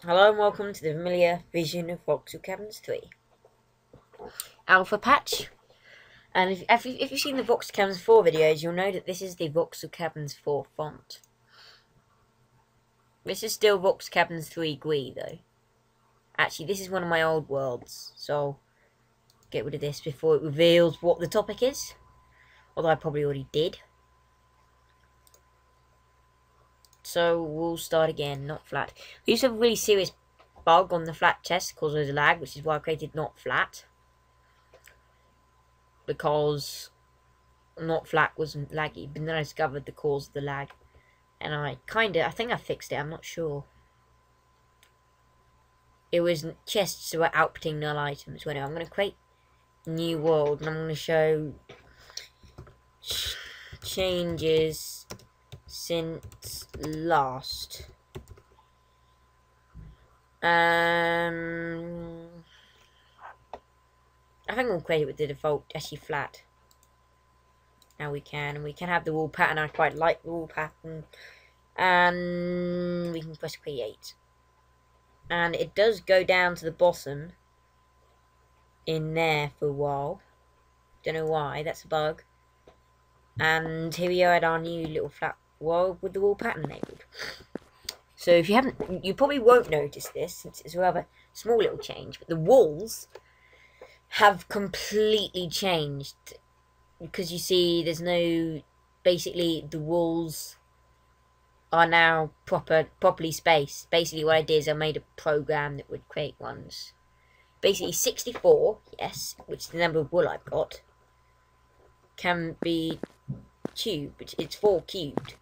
Hello and welcome to the familiar vision of VoxelCaverns 3 Alpha Patch. And if you've seen the VoxelCaverns 4 videos, you'll know that this is the VoxelCaverns 4 font. This is still VoxelCaverns 3 GUI though. Actually, this is one of my old worlds, so I'll get rid of this before it reveals what the topic is. Although I probably already did. So we'll start again, not flat. We used to have a really serious bug on the flat chest causes lag, which is why I created not flat. Because not flat wasn't laggy, but then I discovered the cause of the lag. And I think I fixed it, I'm not sure. It was chests that were outputting null items. Well, anyway, I'm going to create a new world, and I'm going to show changes since last. I think we'll create it with the default actually flat. Now we can have the wall pattern. I quite like the wall pattern. And we can press create. And it does go down to the bottom in there for a while. Don't know why, that's a bug. And here we are at our new little flat world with the wall pattern enabled. So if you haven't, you probably won't notice this since it's a rather small little change, but the walls have completely changed. Because you see, there's no, basically the walls are now properly spaced. Basically what I did is I made a program that would create ones. Basically 64, yes, which is the number of wool I've got, can be cubed. It's 4 cubed.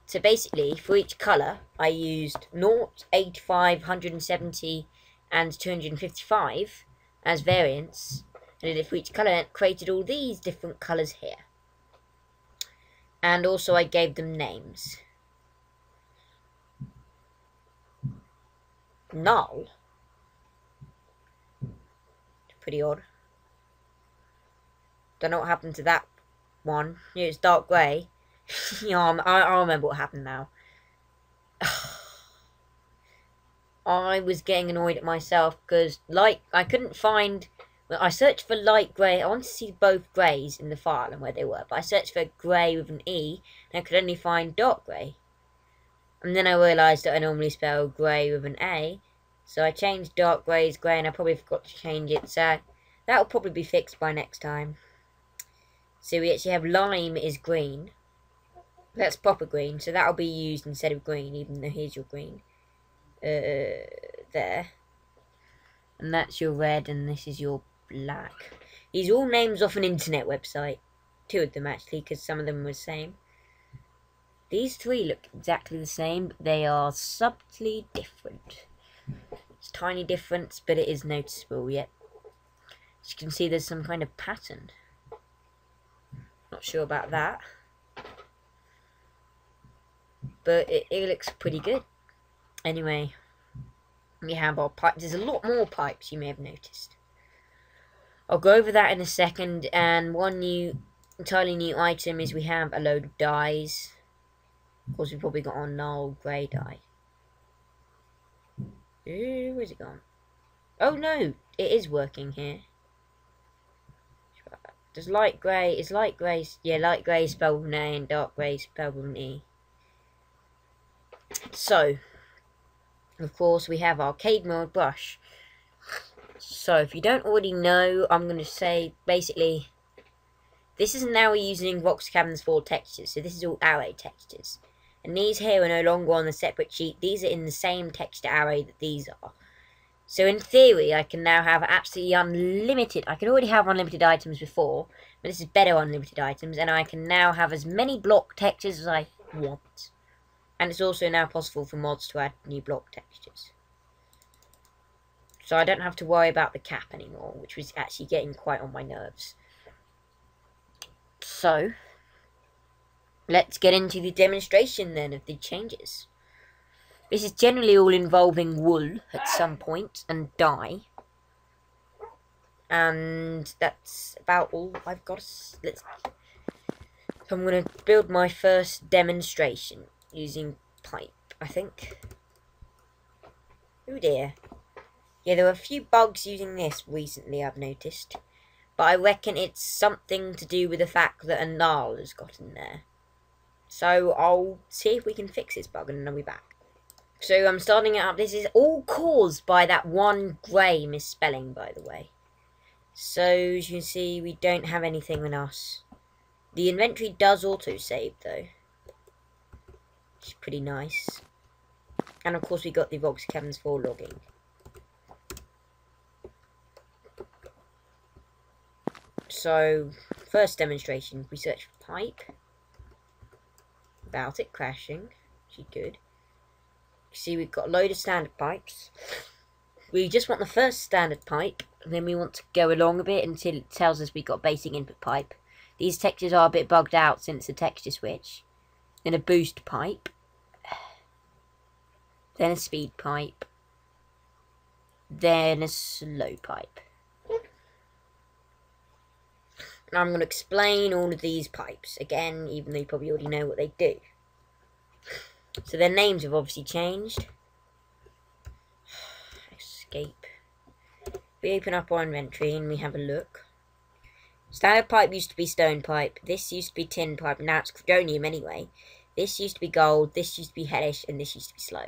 So basically, for each colour, I used 0, 85, 170, and 255 as variants. And then for each colour, it created all these different colours here. And also I gave them names. Null. Pretty odd. Don't know what happened to that one. Yeah, it's dark grey. Yeah, I remember what happened now. I was getting annoyed at myself because I couldn't find. Well, I searched for light grey. I wanted to see both greys in the file and where they were, but I searched for grey with an E, and I could only find dark grey. And then I realised that I normally spell grey with an A, so I changed dark grey as grey, and I probably forgot to change it, so that'll probably be fixed by next time. So we actually have lime is green. That's proper green, so that'll be used instead of green, even though here's your green. There. And that's your red, and this is your black. These are all names off an internet website. 2 of them, actually, because some of them were the same. These 3 look exactly the same, but they are subtly different. It's a tiny difference, but it is noticeable, yet. As you can see, there's some kind of pattern. Not sure about that. But it looks pretty good. Anyway, we have our pipes. There's a lot more pipes, you may have noticed. I'll go over that in a second. And one entirely new item is we have a load of dyes. Of course, we've probably got our null grey dye. Ooh, where's it gone? Oh no, it is working here. Does light grey, is light grey, yeah, light grey spelled with an A and dark grey spelled with an E. So, of course, we have our arcade mode brush. So, if you don't already know, I'm going to say, basically, this is now using VoxelCaverns 4 textures. So, this is all array textures. And these here are no longer on the separate sheet. These are in the same texture array that these are. So, in theory, I can now have absolutely unlimited. I could already have unlimited items before, but this is better unlimited items. And I can now have as many block textures as I want. And it's also now possible for mods to add new block textures. So I don't have to worry about the cap anymore, which was actually getting quite on my nerves. So, let's get into the demonstration then of the changes. This is generally all involving wool at some point and dye. And that's about all I've got. So I'm going to build my first demonstration using pipe, I think. Oh dear. Yeah, there were a few bugs using this recently, I've noticed. But I reckon it's something to do with the fact that a null has got in there. So I'll see if we can fix this bug and then I'll be back. So I'm starting it up. This is all caused by that one grey misspelling, by the way. So as you can see, we don't have anything on us. The inventory does auto-save though. Which is pretty nice. And of course we got the VoxelCaverns for logging. So, first demonstration, we search for pipe. Without it crashing. Which is good. You see we've got a load of standard pipes. We just want the first standard pipe, and then we want to go along a bit until it tells us we've got a basic input pipe. These textures are a bit bugged out since the texture switch. Then a boost pipe. Then a speed pipe. Then a slow pipe. Now I'm going to explain all of these pipes again, even though you probably already know what they do. So their names have obviously changed. Escape. We open up our inventory and we have a look. Standard pipe used to be stone pipe. This used to be tin pipe. Now it's chromium anyway. This used to be gold. This used to be hellish. And this used to be slow.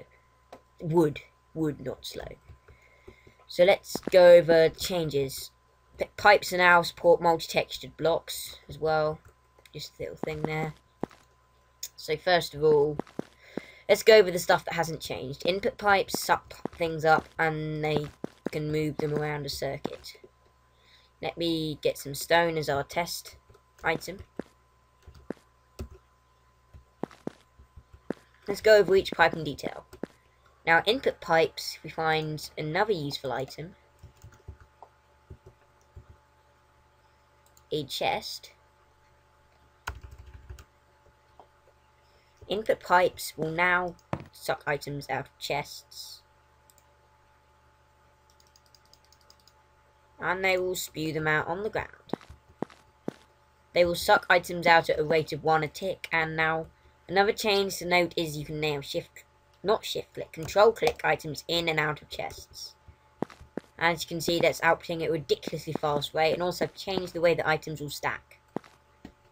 Wood. Wood, not slow. So let's go over changes. Pipes now support multi-textured blocks as well. Just a little thing there. So first of all, let's go over the stuff that hasn't changed. Input pipes suck things up and they can move them around a circuit. Let me get some stone as our test item. Let's go over each pipe in detail. Now input pipes, we find another useful item. A chest. Input pipes will now suck items out of chests. And they will spew them out on the ground. They will suck items out at a rate of 1 a tick. And now another change to note is you can now control click items in and out of chests. As you can see, that's outputting at a ridiculously fast rate, and also change the way that items will stack.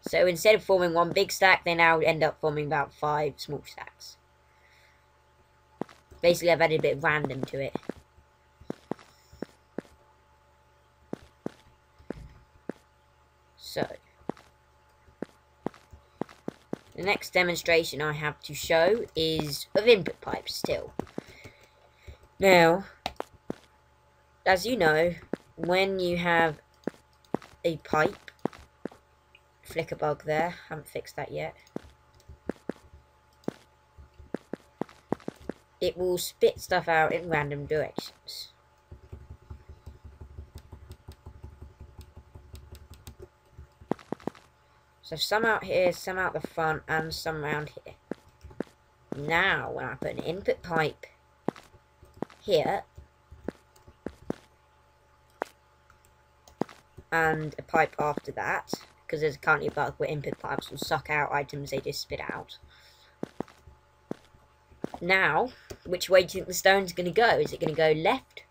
So instead of forming one big stack, they now end up forming about 5 small stacks. Basically, I've added a bit of random to it. So, the next demonstration I have to show is of input pipes still. Now, as you know, when you have a pipe, flicker bug there, haven't fixed that yet, it will spit stuff out in random directions. So some out here, some out the front, and some around here. Now, when I put an input pipe here, and a pipe after that, because there's currently a bug where input pipes will suck out items they just spit out. Now, which way do you think the stone's going to go? Is it going to go left,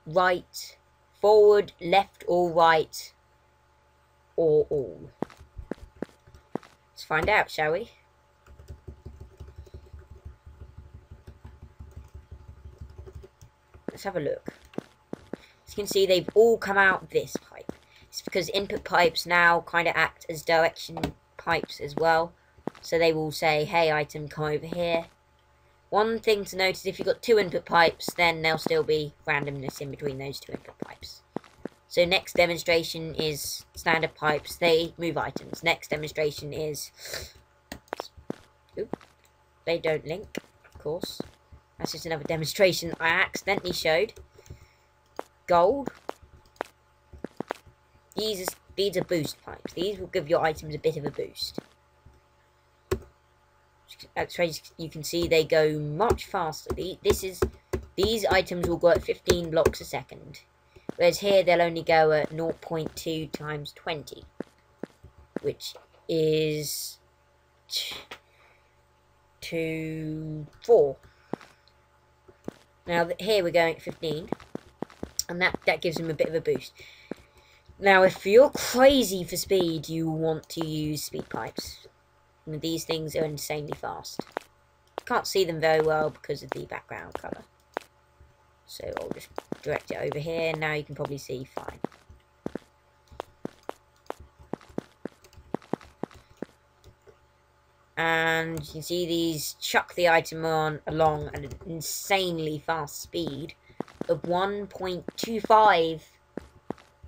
right, forward, left or right, or all? Let's find out, shall we? Let's have a look. As you can see, they've all come out this pipe. It's because input pipes now kind of act as direction pipes as well. So they will say, hey item, come over here. One thing to notice, if you've got 2 input pipes, then there'll still be randomness in between those 2 input pipes. So next demonstration is standard pipes, they move items. Next demonstration is... Oop, they don't link, of course. That's just another demonstration I accidentally showed. Gold. These are boost pipes. These will give your items a bit of a boost. As you can see, they go much faster. These items will go at 15 blocks a second. Whereas here, they'll only go at 0.2 times 20. Which is... 4. Now here we're going at 15, and that gives him a bit of a boost. Now if you're crazy for speed, you want to use speed pipes. And these things are insanely fast. Can't see them very well because of the background colour. So I'll just direct it over here. Now you can probably see fine. And you can see these chuck the item along at an insanely fast speed of 1.25.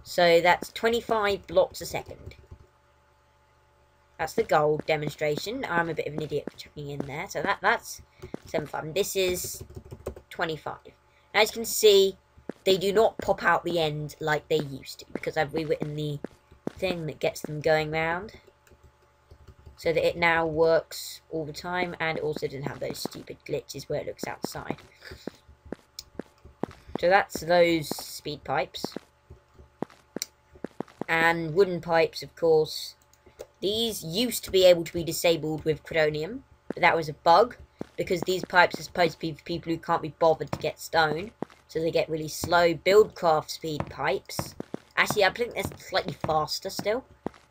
So that's 25 blocks a second. That's the gold demonstration. I'm a bit of an idiot for chucking in there. So that's 75. And this is 25. As you can see, they do not pop out the end like they used to, because I've rewritten the thing that gets them going round, so that it now works all the time, and also doesn't have those stupid glitches where it looks outside. So that's those speed pipes. And wooden pipes, of course. These used to be able to be disabled with Credonium, but that was a bug, because these pipes are supposed to be for people who can't be bothered to get stone, so they get really slow buildcraft speed pipes. Actually, I think they're slightly faster still.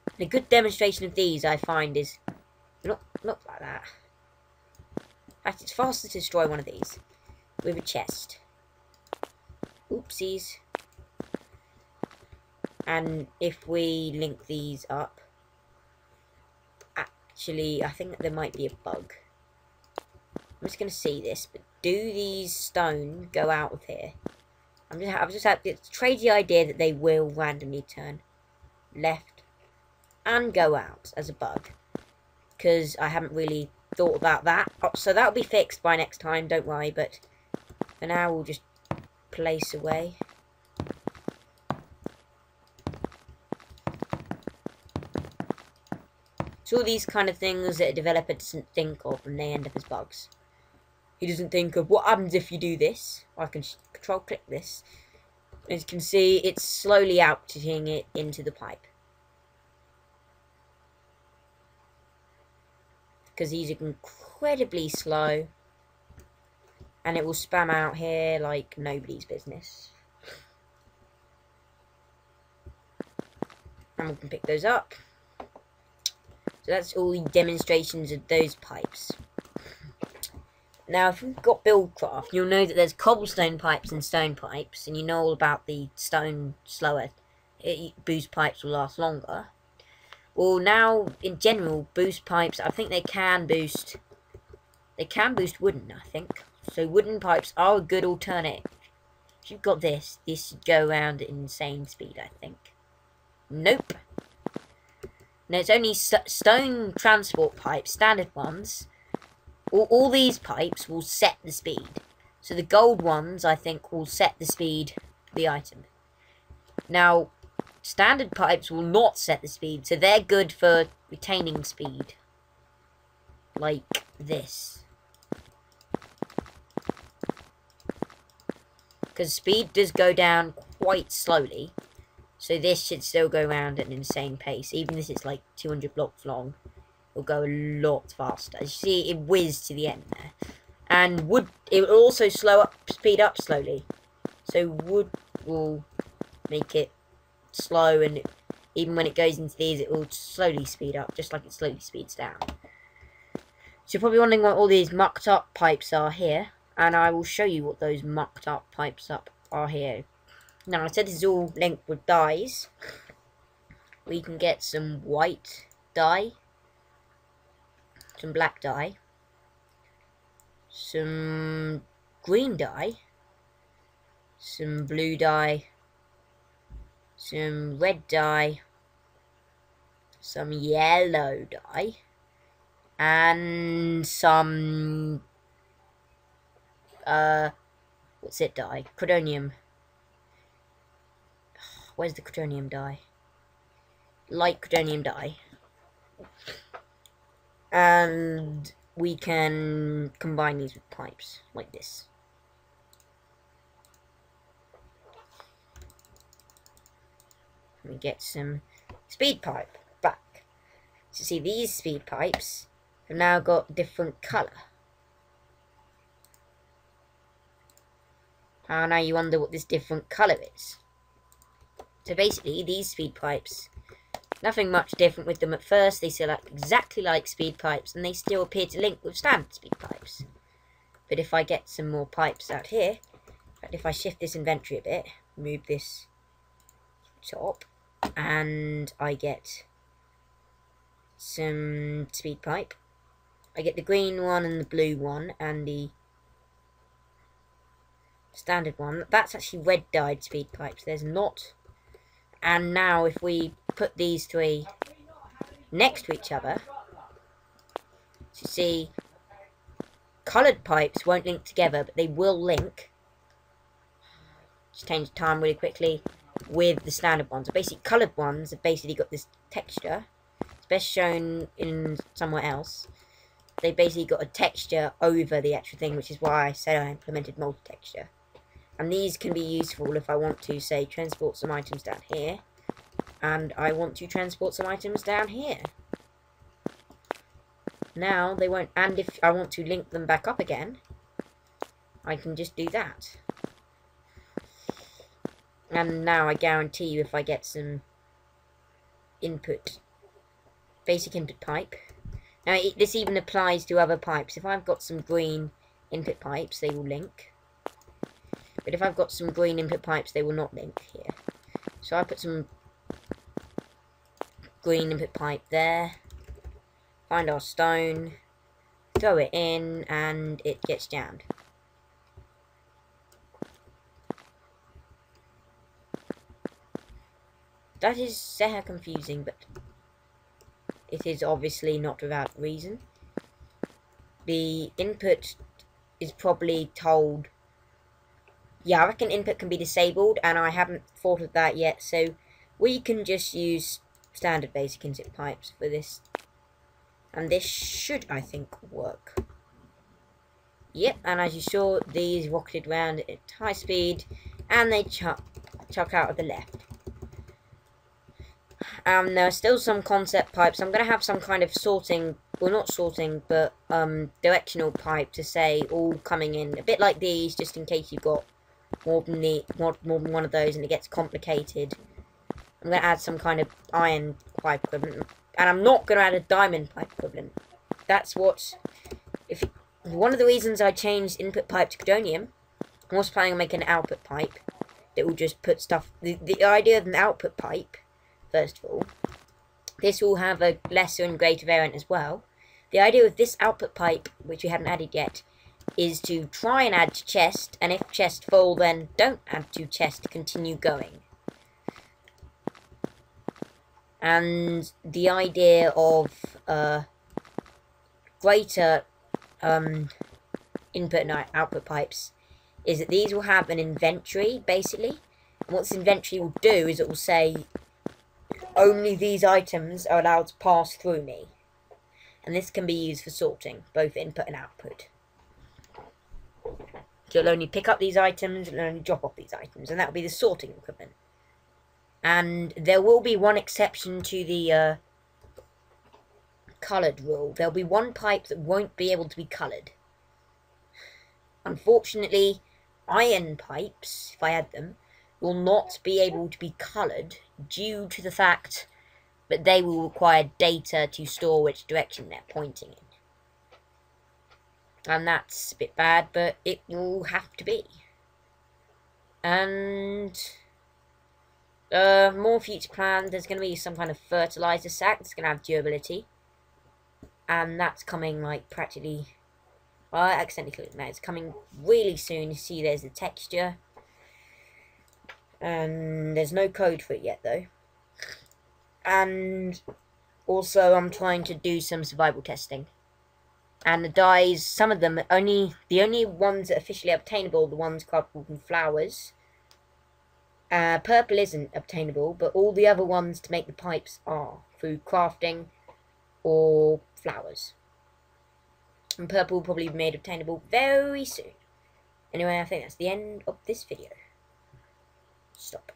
And a good demonstration of these, I find, is not like that. Actually, it's faster to destroy one of these with a chest. Oopsies. And if we link these up, actually, I think there might be a bug. I'm just going to see this, but do these stone go out of here? I've just had this crazy idea that they will randomly turn left and go out as a bug, because I haven't really thought about that. Oh, so that'll be fixed by next time, don't worry, but for now we'll just place away. It's all these kind of things that a developer doesn't think of, and they end up as bugs. He doesn't think of what happens if you do this. I can control click this. As you can see, it's slowly outputting it into the pipe. Because these are incredibly slow. And it will spam out here like nobody's business. And we can pick those up. So that's all the demonstrations of those pipes. Now, if you've got Buildcraft, you'll know that there's cobblestone pipes and stone pipes, and you know all about the stone slower. Boost pipes will last longer. Well, now, in general, boost pipes, I think they can boost wooden, I think. So wooden pipes are a good alternative. If you've got this should go around at insane speed, I think. Nope. No, it's only stone transport pipes, standard ones. All these pipes will set the speed. So the gold ones, I think, will set the speed of the item. Now, standard pipes will not set the speed, so they're good for retaining speed. Like this. Because speed does go down quite slowly. So this should still go around at an insane pace. Even if it's like 200 blocks long, it'll go a lot faster. As you see, it whizzed to the end there. And wood, it will also speed up slowly. So wood will make it slow, and even when it goes into these, it will slowly speed up, just like it slowly speeds down. So you're probably wondering what all these mucked up pipes are here, and I will show you what those mucked up pipes are here. Now, I said this is all linked with dyes. We can get some white dye, some black dye, some green dye, some blue dye, some red dye, some yellow dye, and some what's it dye? Credonium. Where's the Credonium dye? Light Credonium dye. And we can combine these with pipes, like this. We get some speed pipe back. So see, these speed pipes have now got different colour. And now you wonder what this different colour is. So basically, these speed pipes, nothing much different with them at first. They still act exactly like speed pipes, and they still appear to link with standard speed pipes. But if I get some more pipes out here, in fact, if I shift this inventory a bit, move this top, and I get some speed pipe. I get the green one and the blue one, and the standard one. That's actually red dyed speed pipes. There's not. And now if we put these three next to each other, you see coloured pipes won't link together, but they will link. Just change the time really quickly with the standard ones. So basically coloured ones have basically got this texture. It's best shown in somewhere else. They basically got a texture over the actual thing, which is why I said I implemented multi-texture. And these can be useful if I want to, say, transport some items down here. And I want to transport some items down here. Now, they won't... And if I want to link them back up again, I can just do that. And now I guarantee you if I get some input, basic input pipe. Now, this even applies to other pipes. If I've got some green input pipes, they will link. But if I've got some green input pipes, they will not link here. So I put some green input pipe there. Find our stone. Throw it in, and it gets jammed. That is confusing, but it is obviously not without reason. The input is probably told... Yeah, I reckon input can be disabled, and I haven't thought of that yet, so we can just use standard basic input pipes for this. And this should, I think, work. Yep, and as you saw, these rocketed round at high speed, and they chuck out of the left. There are still some concept pipes. I'm going to have some kind of sorting, well not sorting, but directional pipe to say all coming in, a bit like these, just in case you've got more than one of those and it gets complicated. I'm going to add some kind of iron pipe equivalent, and I'm not going to add a diamond pipe equivalent. That's what, one of the reasons I changed input pipe to cadonium, I was planning on making an output pipe that will just put stuff, the idea of an output pipe, first of all, this will have a lesser and greater variant as well. The idea of this output pipe, which we haven't added yet, is to try and add to chest, and if chest full, then don't add to chest to continue going. And the idea of greater input and output pipes is that these will have an inventory, basically. And what this inventory will do is it will say, only these items are allowed to pass through me. And this can be used for sorting, both input and output. So it'll only pick up these items, it'll only drop off these items, and that will be the sorting equipment. And there will be one exception to the coloured rule. There'll be one pipe that won't be able to be coloured. Unfortunately, iron pipes, if I add them, will not be able to be coloured due to the fact that they will require data to store which direction they're pointing in. And that's a bit bad, but it will have to be. And more future plans. There's going to be some kind of fertilizer sack that's going to have durability. And that's coming like practically... Well, I accidentally clicked that. It's coming really soon. You see there's the texture. And there's no code for it yet though. And also I'm trying to do some survival testing. And the dyes, some of them, the only ones that are officially obtainable are the ones crafted from flowers. Purple isn't obtainable, but all the other ones to make the pipes are through crafting or flowers. And purple will probably be made obtainable very soon. Anyway, I think that's the end of this video. Stop.